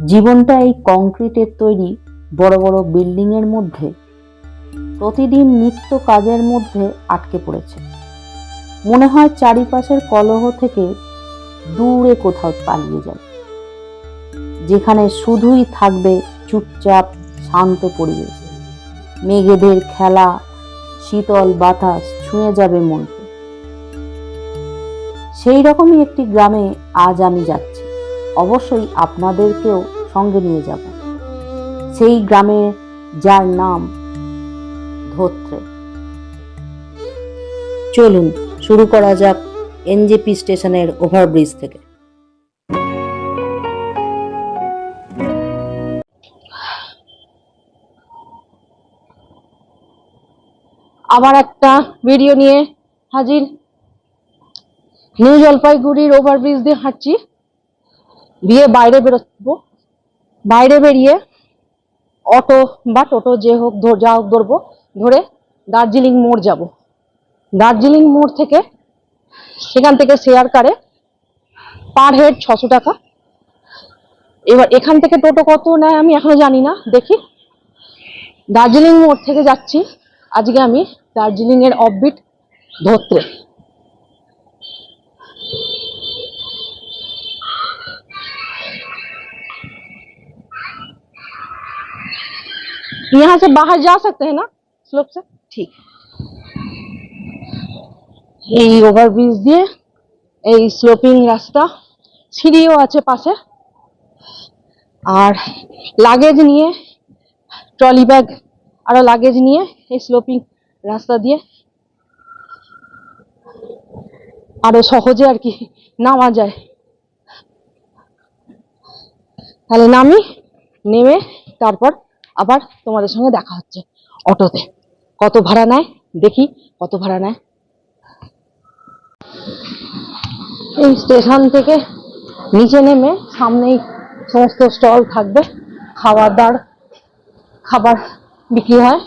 জীবনটা এই কংক্রিটের তৈরি বড় বড় বিল্ডিং এর মধ্যে প্রতিদিন নিত্য কাজের মধ্যে আটকে পড়েছে। মনে হয় চারিপাশের কলহ থেকে দূরে কোথাও পালিয়ে যাবে, যেখানে শুধুই থাকবে চুপচাপ শান্ত পরিবেশ, মেঘেদের খেলা, শীতল বাতাস ছুঁয়ে যাবে মনকে। সেই রকমই একটি গ্রামে আজ আমি যাচ্ছি। অবশ্যই আপনাদেরকেও সঙ্গে নিয়ে যাব, সেই গ্রামে যার নাম ধোত্রে। চলুন শুরু করা যাক এনজেপি স্টেশনের ওভারব্রিজ থেকে। আবার একটা ভিডিও নিয়ে হাজির। নিউ জলপাইগুড়ির ওভারব্রিজ দিয়ে হাঁটছি, দিয়ে বাইরে বেরোবো। বাইরে বেরিয়ে অটো বা টোটো যে হোক যা হোক ধরবো, ধরে দার্জিলিং মোড় যাব। দার্জিলিং মোড় থেকে সেখান থেকে শেয়ার কারে পার হেড 600 টাকা। এবার এখান থেকে টোটো কত নেয় আমি এখনো জানি না, দেখি। দার্জিলিং মোড় থেকে যাচ্ছি আজকে আমি দার্জিলিং এর অফবিট ধোত্রে। यहाँ से बाहर जा सकते हैं ना स्लोप से? ठीक। এই ওভারব্রিজ দিয়ে এই স্লোপিং রাস্তা, সিঁড়িও আছে পাশে। আর লাগেজ নিয়ে, ট্রলি ব্যাগ আরো লাগেজ নিয়ে এই স্লোপিং রাস্তা দিয়ে আরো সহজে আর কি নামা যায়। তাহলে নামি, নেমে তারপর আবার তোমাদের সঙ্গে দেখা হচ্ছে অটোতে। কত ভাড়া নেয় দেখি, কত ভাড়া নেয়। এই স্টেশন থেকে নিচে নেমে সামনেই সমস্ত স্টল থাকবে, খাবার বিক্রি হয়।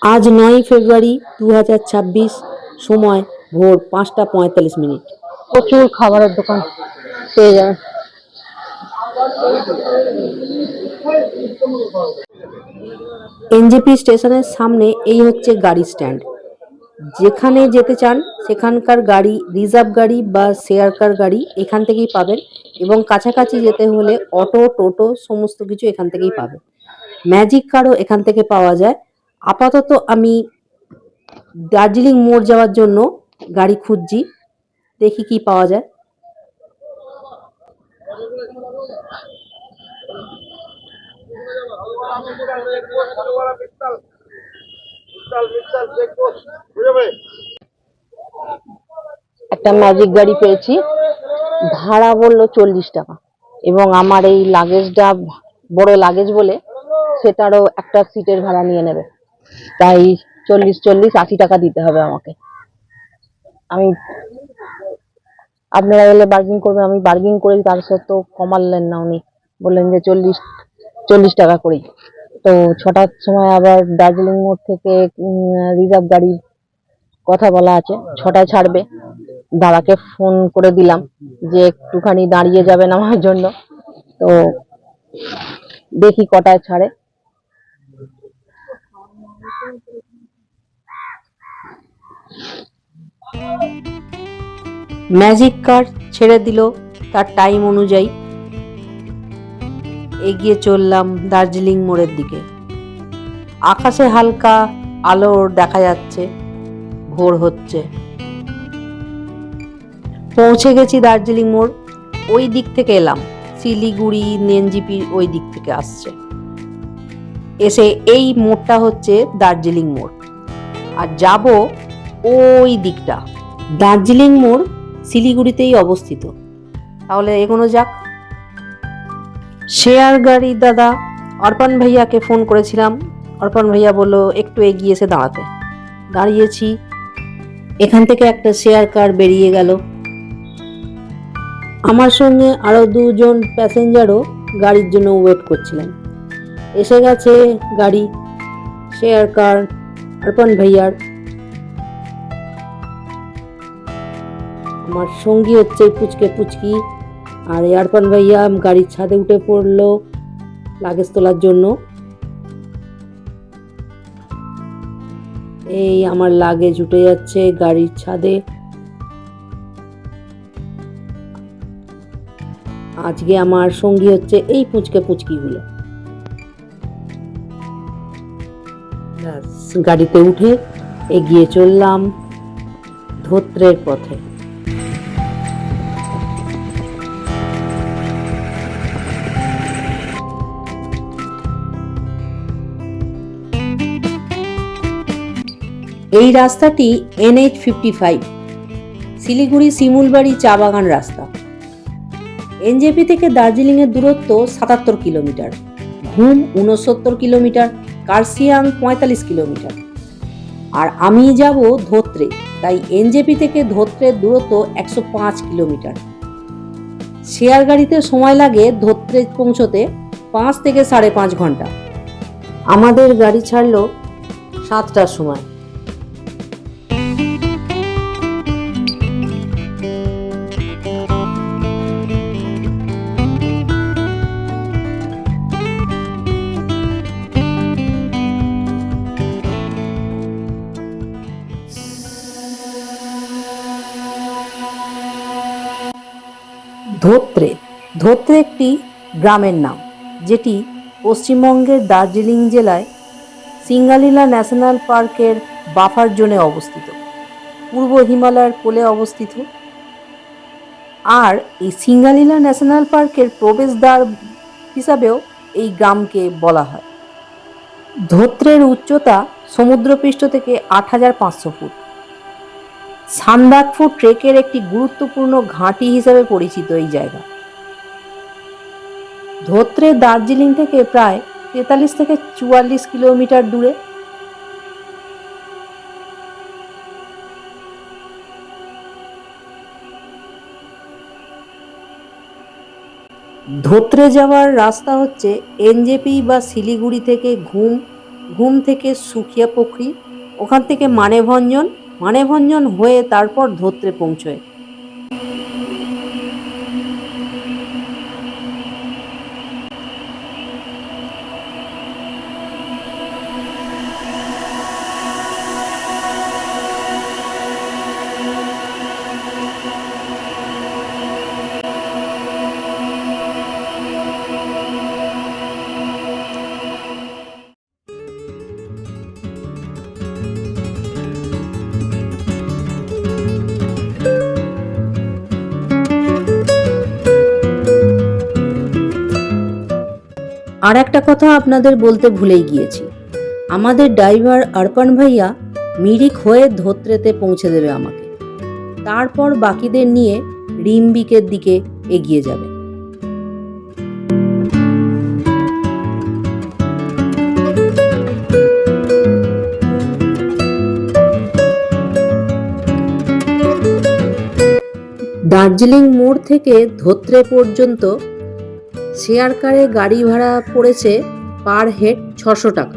আজ 9 ফেব্রুয়ারি 2026, সময় ভোর 5:45। প্রচুর খাবারের দোকান পেয়ে যাবেন। এনজেপি স্টেশনের সামনে এই হচ্ছে গাড়ি স্ট্যান্ড। যেখানে যেতে চান সেখানকার গাড়ি, রিজার্ভ গাড়ি বা শেয়ার কার গাড়ি এখান থেকেই পাবেন, এবং কাছাকাছি যেতে হলে অটো, টোটো সমস্ত কিছু এখান থেকেই পাবেন। ম্যাজিক কারও এখান থেকে পাওয়া যায়। আপাতত আমি দার্জিলিং মোড় যাওয়ার জন্য গাড়ি খুঁজছি, দেখি কি পাওয়া যায়। একটা ম্যাজিক গাড়ি পেয়েছি, ভাড়া বললো 40 টাকা, এবং আমার এই লাগেজটা বড় লাগেজ বলে সেটারও একটা সিটের ভাড়া নিয়ে নেবে, তাই 40 80 টাকা দিতে হবে আমাকে। আমি আপনারা এলে বার্গেনিং করবেন, আমি বার্গেনিং করে তার সত্ত্বেও কমালেন না উনি, বললেন যে 40 টাকা করেই। তো 6টার সময় আবার দার্জিলিং মোড় থেকে রিজার্ভ গাড়ির কথা বলা আছে, 6টায় ছাড়বে। দাদাকে ফোন করে দিলাম যে একটুখানি দাঁড়িয়ে যাবেন আমার জন্য, তো দেখি কটায় ছাড়ে। ম্যাজিক কার ছেড়ে দিল তার টাইম অনুযায়ী। এগিয়ে চললাম দার্জিলিং মোড়ের দিকে। আকাশে হালকা আলো দেখা যাচ্ছে, ভোর হচ্ছে। পৌঁছে গেছি দার্জিলিং মোড়। ওই দিক থেকে এলাম, শিলিগুড়ি এনজেপির ওই দিক থেকে আসছে। এসে এই মোড়টা হচ্ছে দার্জিলিং মোড়, আর যাব ওই দিকটা। দার্জিলিং মোড় শিলিগুড়িতেই অবস্থিত। তাহলে এগোনো যাক। শেয়ার গাড়ি দাদা অর্পণ ভাইয়াকে ফোন করেছিলাম। অর্পণ ভাইয়া বললো একটু এগিয়ে এসে দাঁড়াতে। দাঁড়িয়েছি। এখান থেকে একটা শেয়ার কার বেরিয়ে গেল। আমার সঙ্গে আরো 2জন প্যাসেঞ্জারও গাড়ির জন্য ওয়েট করছিলেন। এসে গেছে গাড়ি, শেয়ার কার অর্পণ ভাইয়ার। আমার সঙ্গী হচ্ছে পুচকে পুচকি, আর এয়ারপান ভাইয়া গাড়ির ছাদে উঠে পড়লো লাগেজ তোলার জন্য। এই আমার লাগেজ উঠে যাচ্ছে গাড়ির ছাদে। আজকে আমার সঙ্গী হচ্ছে এই পুচকে পুচকিগুলো। গাড়িতে উঠে এগিয়ে চললাম ধোত্রের পথে। এই রাস্তাটি NH55 শিলিগুড়ি শিমুলবাড়ি চা বাগান রাস্তা। এনজেপি থেকে দার্জিলিংয়ের দূরত্ব 77 কিলোমিটার, ঘুম 69 কিলোমিটার, কার্শিয়াং 45 কিলোমিটার। আর আমি যাব ধোত্রে, তাই এনজেপি থেকে ধোত্রের দূরত্ব 105 কিলোমিটার। শেয়ার গাড়িতে সময় লাগে ধোত্রে পৌঁছতে 5 থেকে 5.5 ঘন্টা। আমাদের গাড়ি ছাড়লো 7টার সময়। ধোত্রে ধোত্রে একটি গ্রামের নাম, যেটি পশ্চিমবঙ্গের দার্জিলিং জেলায় সিঙ্গালিলা ন্যাশনাল পার্কের বাফার জোনে অবস্থিত, পূর্ব হিমালয়ের কোলে অবস্থিত। আর এই সিঙ্গালিলা ন্যাশনাল পার্কের প্রবেশদ্বার হিসাবেও এই গ্রামকে বলা হয়। ধোত্রের উচ্চতা সমুদ্রপৃষ্ঠ থেকে 8,500 ফুট। সান্দাকফু ট্রেকের একটি গুরুত্বপূর্ণ ঘাঁটি হিসেবে পরিচিত এই জায়গা। ধোত্রে দার্জিলিং থেকে প্রায় 43 থেকে 44 কিলোমিটার দূরে। ধোত্রে যাওয়ার রাস্তা হচ্ছে এনজেপি বা শিলিগুড়ি থেকে ঘুম, ঘুম থেকে সুখিয়া পুখরি, ওখান থেকে মানেভঞ্জন, মানেভঞ্জন হয়ে তারপর ধোত্রে পৌঁছয়। আর একটা কথা আপনাদের বলতে ভুলেই গিয়েছি, আমাদের ড্রাইভার আরপান ভাইয়া মিরিক হয়ে ধোত্রেতে পৌঁছে দেবে আমাকে, তারপর বাকিদের নিয়ে রিম্বিকের দিকে এগিয়ে যাবে। দার্জিলিং মোড় থেকে ধোত্রে পর্যন্ত শেয়ার কারে গাড়ি ভাড়া পড়েছে পার হেড 600 টাকা।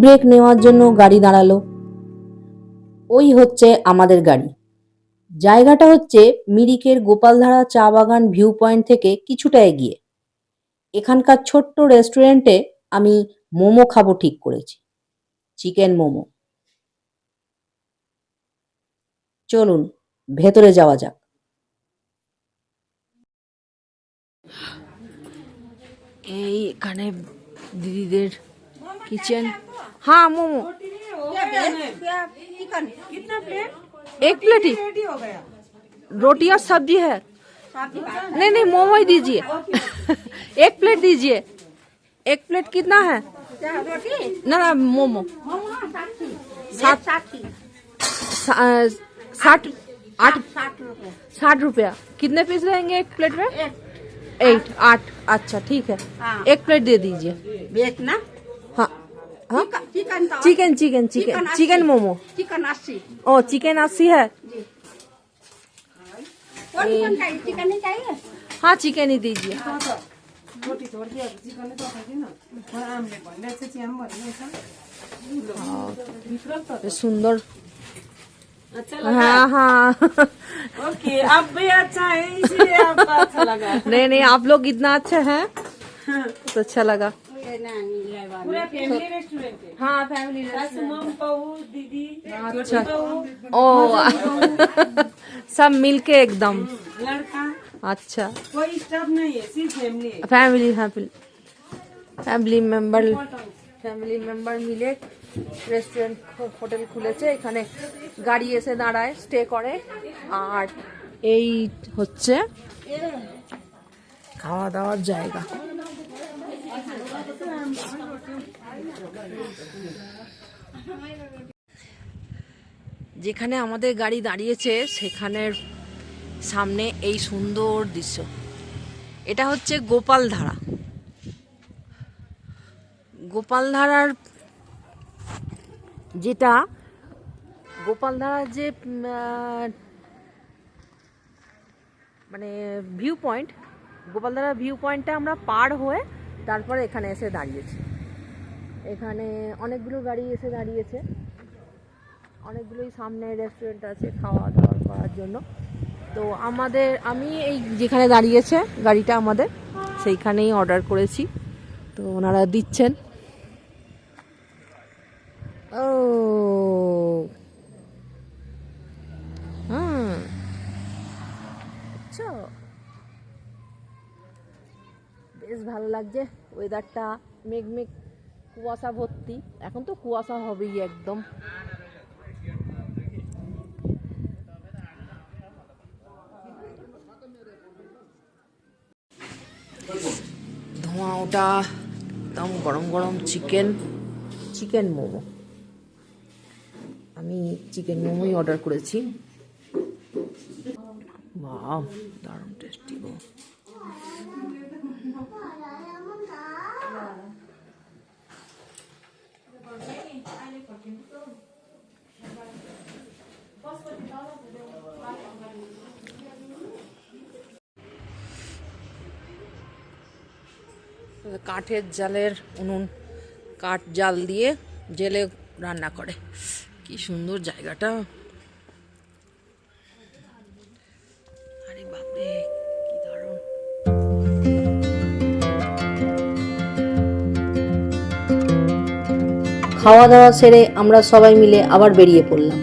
ব্রেক নেওয়ার জন্য গাড়ি দাঁড়ালো। ওই হচ্ছে আমাদের গাড়ি। জায়গাটা হচ্ছে মিরিকের গোপালধারা চা বাগান ভিউ পয়েন্ট থেকে কিছুটা এগিয়ে। এখানকার ছোট্ট রেস্টুরেন্টে আমি মোমো খাবো ঠিক করেছি, চিকেন মোমো। চলুন ভেতরে যাওয়া যাক। এই এখানে দিদিদের किचन। हाँ मोमो एक प्लेट ही रोटी और सब्जी है। नहीं नहीं मोमो ही दीजिए एक प्लेट दीजिए। एक प्लेट कितना है? ना ना मोमो 60 रुपया। कितने पीस रहेंगे एक प्लेट में? 8। अच्छा ठीक है, एक प्लेट दे दीजिए। बेचना हाँ हाँ चिकन तो chicken chicken chicken chicken momo. Chicken 80। ओ चिकन 80 है। और चिकन चाहिए? चिकन नहीं चाहिए? हाँ चिकन ही दीजिए। ये सुंदर। हाँ हाँ ओके, आप भी अच्छा है इसलिए आपको अच्छा लगा। नहीं नहीं आप लोग इतना अच्छे हैं तो अच्छा लगा। पूरा फैमिली रेस्टोरेंट है। हाँ फैमिली सासू मम बहू दीदी अच्छा। बहू ओ सब मिलके एकदम। लड़का अच्छा कोई स्टाफ नहीं है, सिर्फ फैमिली है। फैमिली हाँ ফ্যামিলি মেম্বার মিলে রেস্টুরেন্ট হোটেল খুলেছে। এখানে গাড়ি এসে দাঁড়ায়, স্টে করে। আর এই হচ্ছে খাওয়া দাওয়ার জায়গা। যেখানে আমাদের গাড়ি দাঁড়িয়েছে সেখানের সামনে এই সুন্দর দৃশ্য। এটা হচ্ছে গোপালধারা। গোপালধারার যেটা গোপালধারার যে মানে ভিউ পয়েন্ট, গোপালধারা ভিউ পয়েন্টটা আমরা পার হয়ে তারপরে এখানে এসে দাঁড়িয়েছি। এখানে অনেকগুলো গাড়ি এসে দাঁড়িয়েছে, অনেকগুলোই সামনে রেস্টুরেন্ট আছে খাওয়া দাওয়া করার জন্য। তো আমি এই যেখানে দাঁড়িয়েছে গাড়িটা আমাদের, সেইখানেই অর্ডার করেছি। তো ওনারা দিচ্ছেন। ও হুম আচ্ছা, বেশ ভালো লাগছে ওয়েদারটা। মেঘ কুয়াশা ভর্তি, এখন তো কুয়াশা হবেই একদম। ধোঁয়া ওটা একদম গরম গরম চিকেন মোমো। আমি চিকেন মোমোই অর্ডার করেছি। বাহ দারুণ টেস্টি গো। কাঠের জালের উনুন, কাঠ জাল দিয়ে জেলে রান্না করে। কি সুন্দর জায়গাটা। আরে বাপরে কি দারুণ। খাওয়া দাওয়া সেরে আমরা সবাই মিলে আবার বেরিয়ে পড়লাম।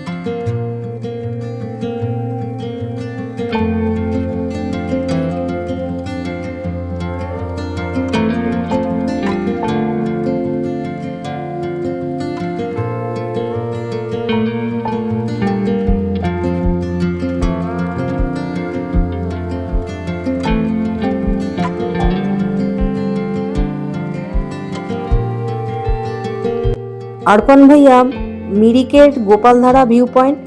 अर्पण भैया मिरिकेर गोपालधारा ভিউ পয়েন্ট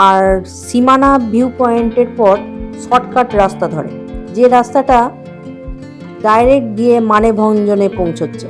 আর সীমানা ভিউ পয়েন্টের পর শর্টকাট রাস্তা ধরে, যে রাস্তাটা ডাইরেক্ট গিয়ে মানেভঞ্জনে পৌঁছচ্ছে।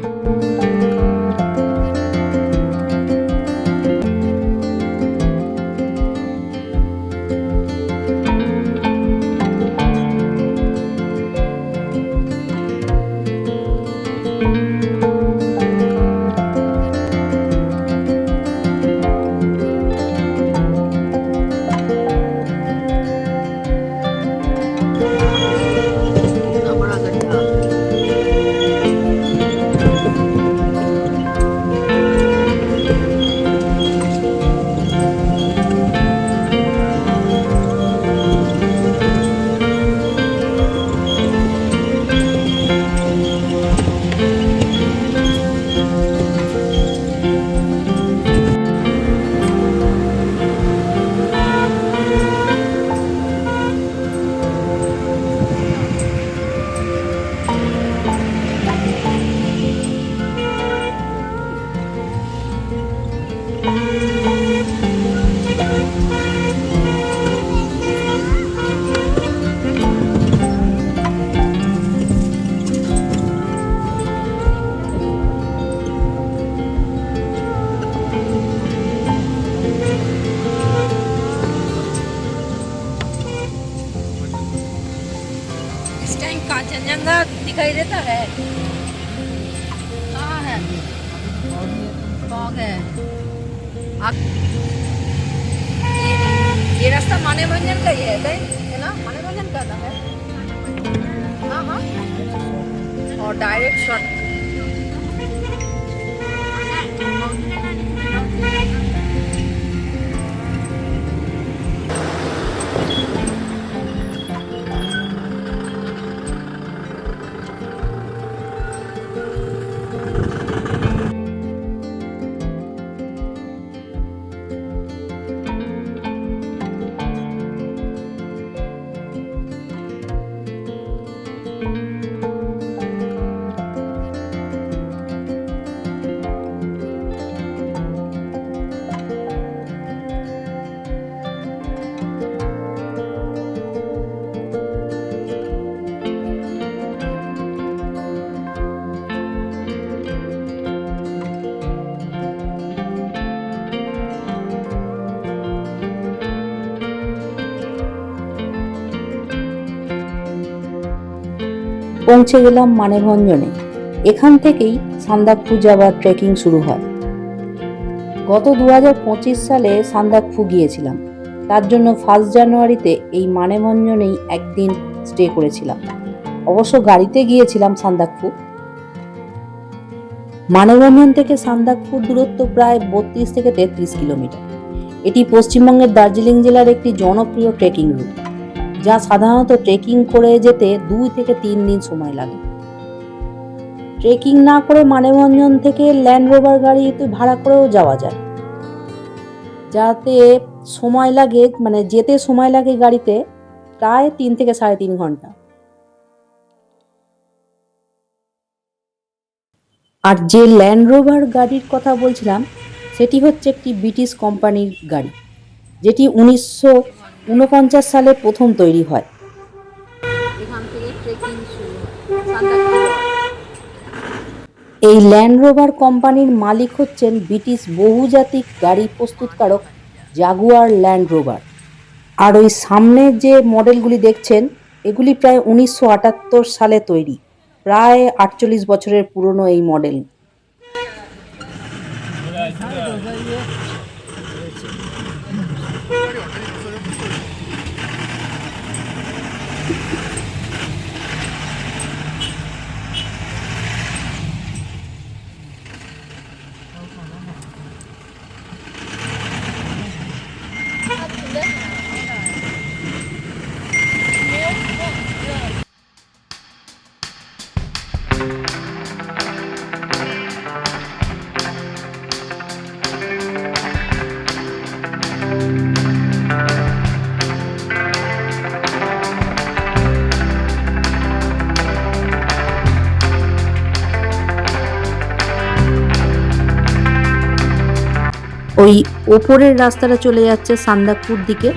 है कहाँ है फॉग है ये रास्ता माने भंजन का ही है ना माने भंजन का है हाँ हाँ और डायरेक्ट शॉट পৌঁছে গেলাম মানেভঞ্জনে। এখান থেকেই সান্দাকফু যাওয়ার ট্রেকিং শুরু হয়। গত 2025 সালে সান্দাকফু গিয়েছিলাম, তার জন্য 1 জানুয়ারিতে এই মানেভঞ্জনেই একদিন স্টে করেছিলাম। অবশ্য গাড়িতে গিয়েছিলাম সান্দাকফু। মানেভঞ্জন থেকে সান্দাকফুর দূরত্ব প্রায় 32 থেকে 33 কিলোমিটার। এটি পশ্চিমবঙ্গের দার্জিলিং জেলার একটি জনপ্রিয় ট্রেকিং রুট, যা সাধারণত ট্রেকিং করে যেতে 2 থেকে 3 দিন সময় লাগে। ট্রেকিং না করে মানেভঞ্জন থেকে ল্যান্ড রোভার গাড়িতে ভাড়া করেও যাওয়া যায়, যাতে সময় লাগে যেতে সময় লাগে গাড়িতে প্রায় 3 থেকে 3.5 ঘন্টা। আর যে ল্যান্ড রোভার গাড়ির কথা বলছিলাম সেটি হচ্ছে একটি ব্রিটিশ কোম্পানির গাড়ি, যেটি 1949 সালে প্রথম তৈরি হয়। এই ল্যান্ড রোভার কোম্পানির মালিক হচ্ছেন ব্রিটিশ বহুজাতিক গাড়ি প্রস্তুতকারক জাগুয়ার ল্যান্ড রোভার। আর ওই সামনের যে মডেলগুলি দেখছেন এগুলি প্রায় 1978 সালে তৈরি, প্রায় 48 বছরের পুরনো এই মডেল। ওই ওপরের রাস্তাটা চলে যাচ্ছে সান্দাকফুর দিকে,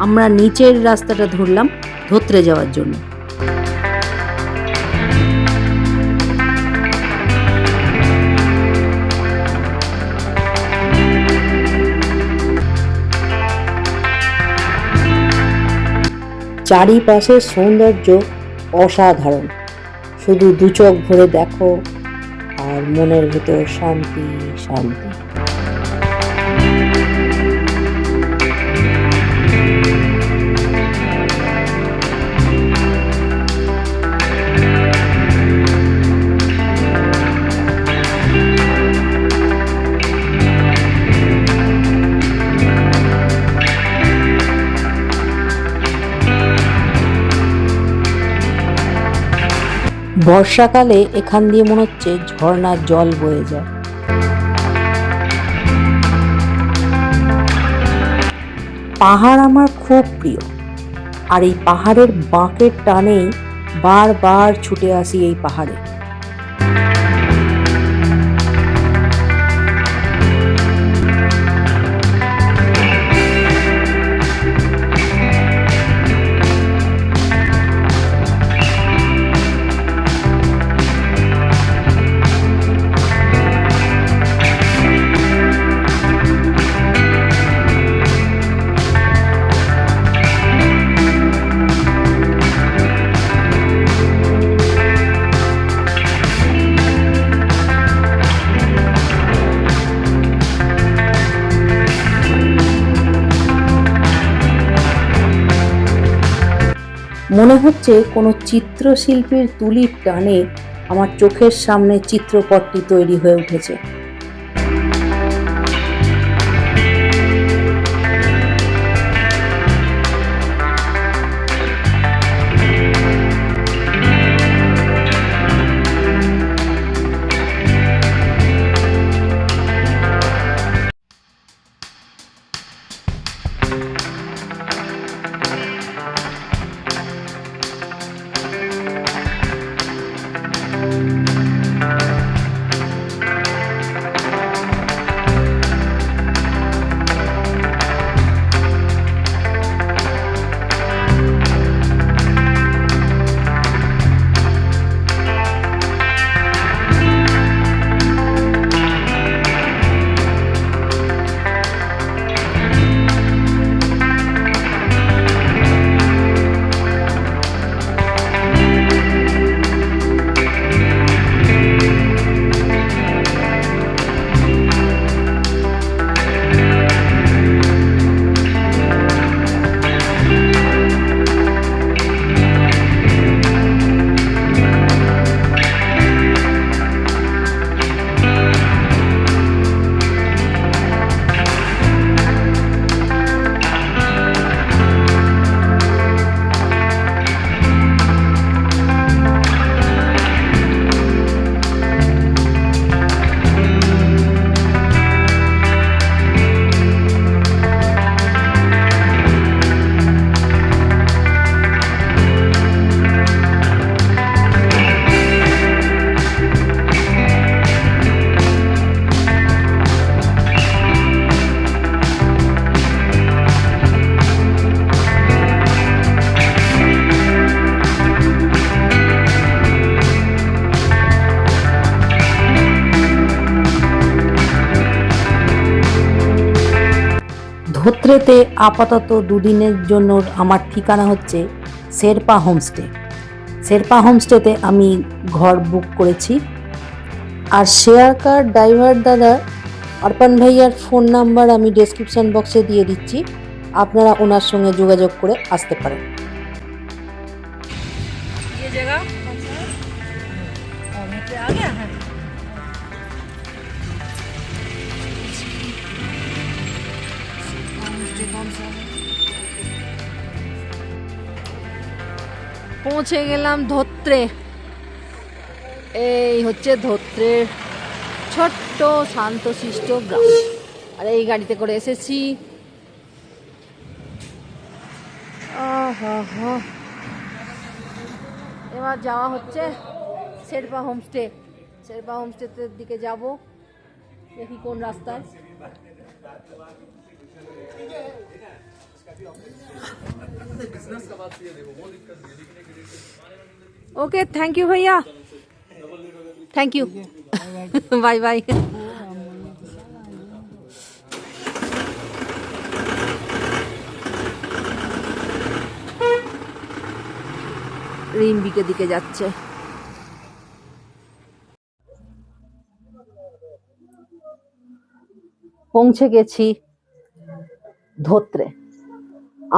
আমরা নিচের রাস্তাটা ধরলাম ধত্রে যাওয়ার জন্য। চারিপাশের সৌন্দর্য অসাধারণ, শুধু 2 চোখ ভরে দেখো আর মনের ভিতর শান্তি শান্তি। বর্ষাকালে এখান দিয়ে মনে হচ্ছে ঝর্ণার জল বয়ে যায়। পাহাড় আমার খুব প্রিয়, আর এই পাহাড়ের বাঁকের টানেই বারবার ছুটে আসি এই পাহাড়ে। মনে হচ্ছে কোনো চিত্রশিল্পীর তুলির টানে আমার চোখের সামনে চিত্রপটটি তৈরি হয়ে উঠেছে। ধোত্রেতে আপাতত দুদিনের জন্য আমার ঠিকানা হচ্ছে শেরপা হোমস্টে। শেরপা হোমস্টেতে আমি ঘর বুক করেছি। আর শেয়ার কার ড্রাইভার দাদা অর্পণ ভাইয়ার ফোন নাম্বার আমি ডেসক্রিপশন বক্সে দিয়ে দিচ্ছি, আপনারা ওনার সঙ্গে যোগাযোগ করে আসতে পারেন। ये जगह कौन सा है? और यहाँ पे आ गया है। পৌঁছে গেলাম ধোত্রে। এই হচ্ছে ধোত্রের ছোট্ট শান্তশিষ্ট গ্রাম। আর এই গাড়িতে করে এসেছি। আহা, এবার যাওয়া হচ্ছে শেরপা হোমস্টে। শেরপা হোমস্টের দিকে যাব, দেখি কোন রাস্তায়। ओके, थैंक यू भैया, थैंक यू, बाय बाय। রিম্বিকে দিকে যাচ্ছে। পৌঁছে গেছি ধোত্রে,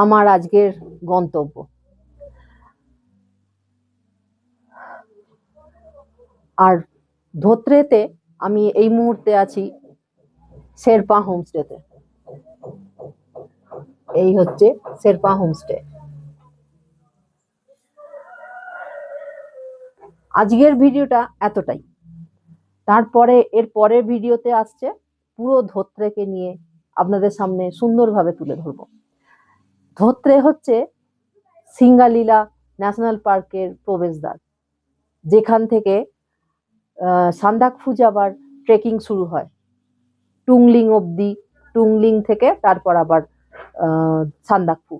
আমার আজকের গন্তব্য। আর ধোত্রেতে আমি এই মুহূর্তে আছি শেরপা হোমস্টেতে। এই হচ্ছে শেরপা হোমস্টে। আজকের ভিডিওটা এতটাই। তারপরে এর পরের ভিডিওতে আসছে পুরো ধোত্রেকে নিয়ে আপনাদের সামনে সুন্দরভাবে তুলে ধরবো। ধোত্রে হচ্ছে সিঙ্গালীলা ন্যাশনাল পার্কের প্রবেশদ্বার, যেখান থেকে সান্দাকফু যাবার ট্রেকিং শুরু হয় টুংলিং অবধি। টুংলিং থেকে তারপর আবার সান্দাকফু।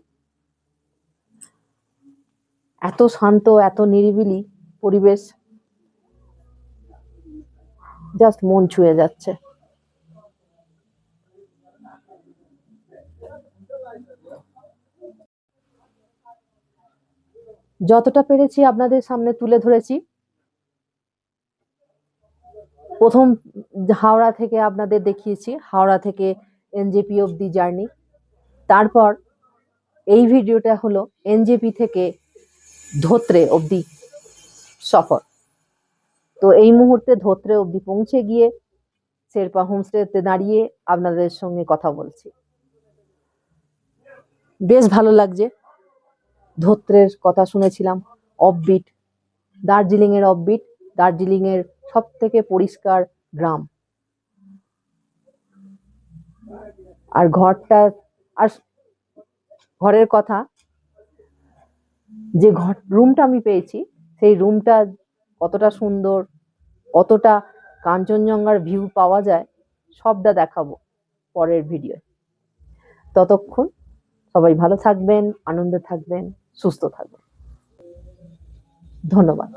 এত শান্ত, এত নিরিবিলি পরিবেশ, জাস্ট মন ছুঁয়ে যাচ্ছে। যতটা পেরেছি আপনাদের সামনে তুলে ধরেছি। প্রথম হাওড়া থেকে আপনাদের দেখিয়েছি, হাওড়া থেকে এনজেপি অবধি জার্নি। তারপর এই ভিডিওটা হলো এনজেপি থেকে ধোত্রে অবধি সফর। তো এই মুহূর্তে ধোত্রে অবধি পৌঁছে গিয়ে শেরপা হোমস্টেতে দাঁড়িয়ে আপনাদের সঙ্গে কথা বলছি। বেশ ভালো লাগছে। ধোত্রের কথা শুনেছিলাম, অফবিট, দার্জিলিং এর অফবিট, দার্জিলিং এর সব থেকে পরিষ্কার গ্রাম। আর ঘরটা, আর ঘরের কথা, যে রুমটা আমি পেয়েছি সেই রুমটা কতটা সুন্দর, কতটা কাঞ্চনজঙ্ঘার ভিউ পাওয়া যায় সবটা দেখাবো পরের ভিডিও। ততক্ষণ সবাই ভালো থাকবেন, আনন্দে থাকবেন, সুস্থ থাকবেন। ধন্যবাদ।